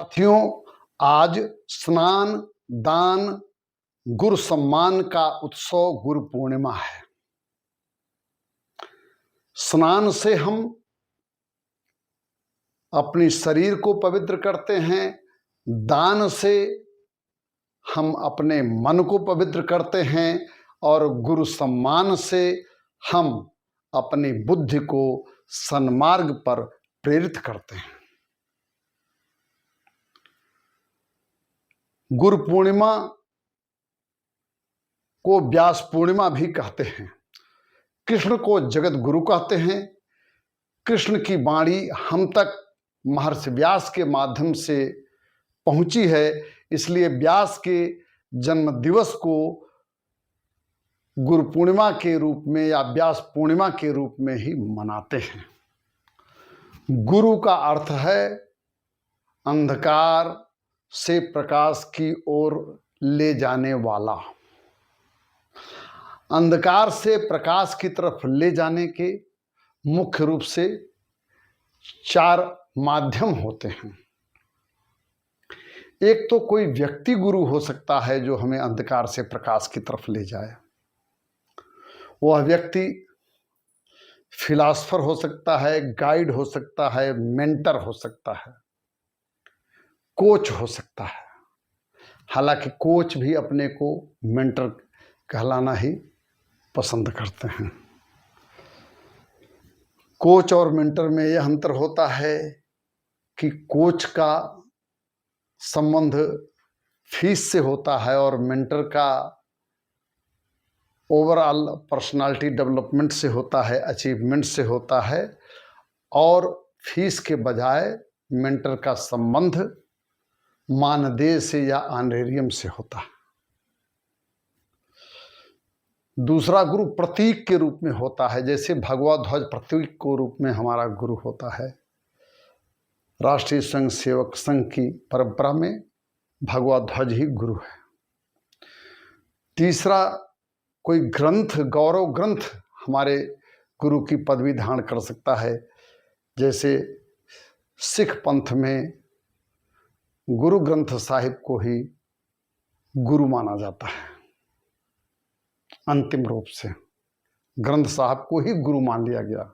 साथियों, आज स्नान, दान, गुरु सम्मान का उत्सव गुरु पूर्णिमा है। स्नान से हम अपने शरीर को पवित्र करते हैं, दान से हम अपने मन को पवित्र करते हैं और गुरु सम्मान से हम अपनी बुद्धि को सन्मार्ग पर प्रेरित करते हैं। गुरु पूर्णिमा को व्यास पूर्णिमा भी कहते हैं। कृष्ण को जगत गुरु कहते हैं। कृष्ण की वाणी हम तक महर्षि व्यास के माध्यम से पहुंची है, इसलिए व्यास के जन्म दिवस को गुरु पूर्णिमा के रूप में या व्यास पूर्णिमा के रूप में ही मनाते हैं। गुरु का अर्थ है अंधकार से प्रकाश की ओर ले जाने वाला। अंधकार से प्रकाश की तरफ ले जाने के मुख्य रूप से 4 माध्यम होते हैं। एक तो कोई व्यक्ति गुरु हो सकता है जो हमें अंधकार से प्रकाश की तरफ ले जाए। वह व्यक्ति फिलॉसफर हो सकता है, गाइड हो सकता है, मेंटर हो सकता है, कोच हो सकता है। हालांकि कोच भी अपने को मेंटर कहलाना ही पसंद करते हैं। कोच और मेंटर में यह अंतर होता है कि कोच का संबंध फीस से होता है और मेंटर का ओवरऑल पर्सनालिटी डेवलपमेंट से होता है, अचीवमेंट से होता है। और फीस के बजाय मेंटर का संबंध मानदेय से या ऑनरेरियम से होता है। दूसरा गुरु प्रतीक के रूप में होता है, जैसे भगवा ध्वज प्रतीक के रूप में हमारा गुरु होता है। राष्ट्रीय स्वयं सेवक संघ की परंपरा में भगवा ध्वज ही गुरु है। तीसरा कोई ग्रंथ, गौरव ग्रंथ हमारे गुरु की पदवी धारण कर सकता है। जैसे सिख पंथ में गुरु ग्रंथ साहिब को ही गुरु माना जाता है। अंतिम रूप से ग्रंथ साहब को ही गुरु मान लिया गया।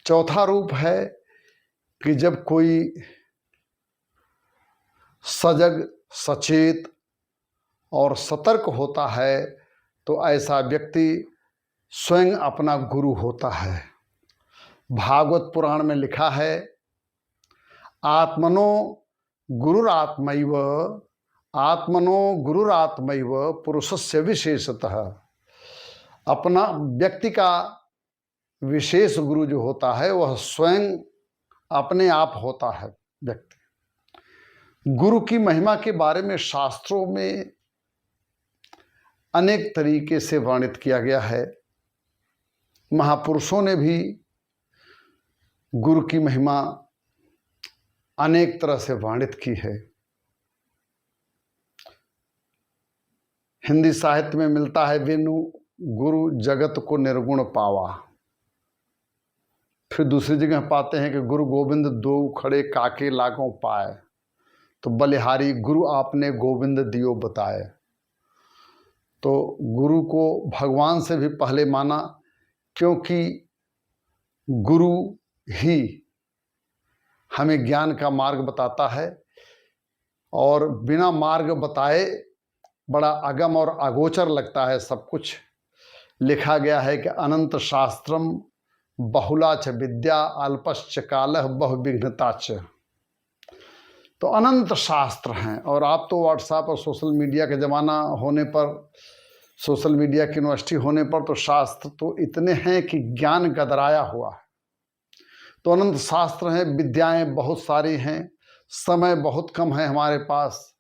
चौथा रूप है कि जब कोई सजग, सचेत और सतर्क होता है तो ऐसा व्यक्ति स्वयं अपना गुरु होता है। भागवत पुराण में लिखा है, आत्मनो गुरुरात्मैव, आत्मनो गुरुरात्मैव पुरुषस्य विशेषतः। अपना व्यक्ति का विशेष गुरु जो होता है वह स्वयं अपने आप होता है व्यक्ति। गुरु की महिमा के बारे में शास्त्रों में अनेक तरीके से वर्णित किया गया है। महापुरुषों ने भी गुरु की महिमा अनेक तरह से वर्णित की है। हिंदी साहित्य में मिलता है, बिनु गुरु जगत को निर्गुण पावा। फिर दूसरी जगह पाते हैं कि गुरु गोविंद दो खड़े काके लागों पाए, तो बलिहारी गुरु आपने गोविंद दियो बताए। तो गुरु को भगवान से भी पहले माना, क्योंकि गुरु ही हमें ज्ञान का मार्ग बताता है और बिना मार्ग बताए बड़ा अगम और अगोचर लगता है सब कुछ। लिखा गया है कि अनंत शास्त्रम बहुला च विद्या अल्पश्च कालः बहुविघ्नता च। तो अनंत शास्त्र हैं। और आप तो व्हाट्सएप और सोशल मीडिया के ज़माना होने पर, सोशल मीडिया की यूनिवर्सिटी होने पर तो शास्त्र तो इतने हैं कि ज्ञान गदराया हुआ है। तो अनंत शास्त्र हैं, विद्याएं बहुत सारी हैं, समय बहुत कम है हमारे पास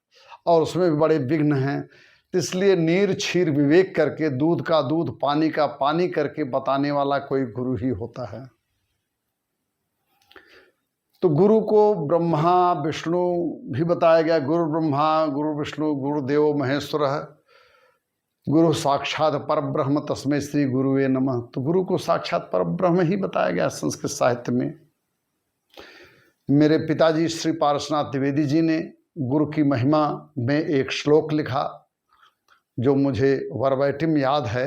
और उसमें भी बड़े विघ्न हैं। इसलिए नीर क्षीर विवेक करके, दूध का दूध, पानी का पानी करके बताने वाला कोई गुरु ही होता है। तो गुरु को ब्रह्मा विष्णु भी बताया गया। गुरु ब्रह्मा, गुरु विष्णु, गुरुदेव महेश्वरः, गुरु साक्षात परब्रह्म तस्मै श्री गुरुवे नमः। तो गुरु को साक्षात परब्रह्म ही बताया गया संस्कृत साहित्य में। मेरे पिताजी श्री पारसनाथ द्विवेदी जी ने गुरु की महिमा में एक श्लोक लिखा जो मुझे वर्बैटिम याद है।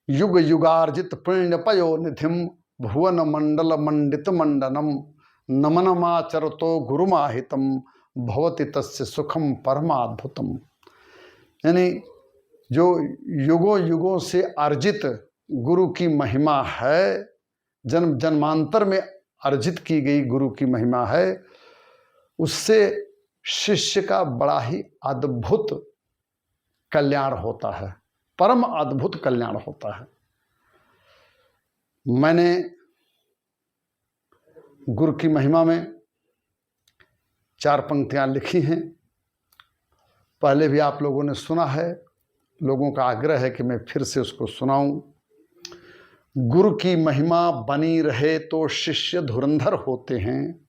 युग युगार्जित पुण्य पयो निधिम भुवन मंडल मंडित मंडनम नमनमाचरतो गुरुमाहितम भवति तस्य सुखम परमाद्भुतम। यानी जो युगों युगों से अर्जित गुरु की महिमा है, जन्म जन्मांतर में अर्जित की गई गुरु की महिमा है, उससे शिष्य का बड़ा ही अद्भुत कल्याण होता है, परम अद्भुत कल्याण होता है। मैंने गुरु की महिमा में 4 पंक्तियां लिखी हैं, पहले भी आप लोगों ने सुना है, लोगों का आग्रह है कि मैं फिर से उसको सुनाऊं। गुरु की महिमा बनी रहे तो शिष्य धुरंधर होते हैं,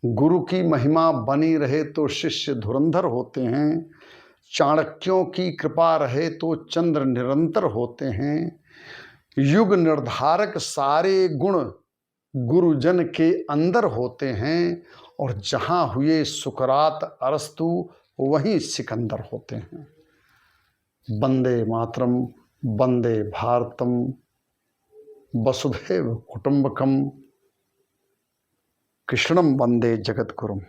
गुरु की महिमा बनी रहे तो शिष्य धुरंधर होते हैं, चाणक्यों की कृपा रहे तो चंद्र निरंतर होते हैं, युग निर्धारक सारे गुण गुरुजन के अंदर होते हैं, और जहाँ हुए सुकरात अरस्तु वहीं सिकंदर होते हैं। वंदे मातरम, वंदे भारतम, वसुधैव कुटुंबकम, कृष्णम वंदे जगद्गुरुम।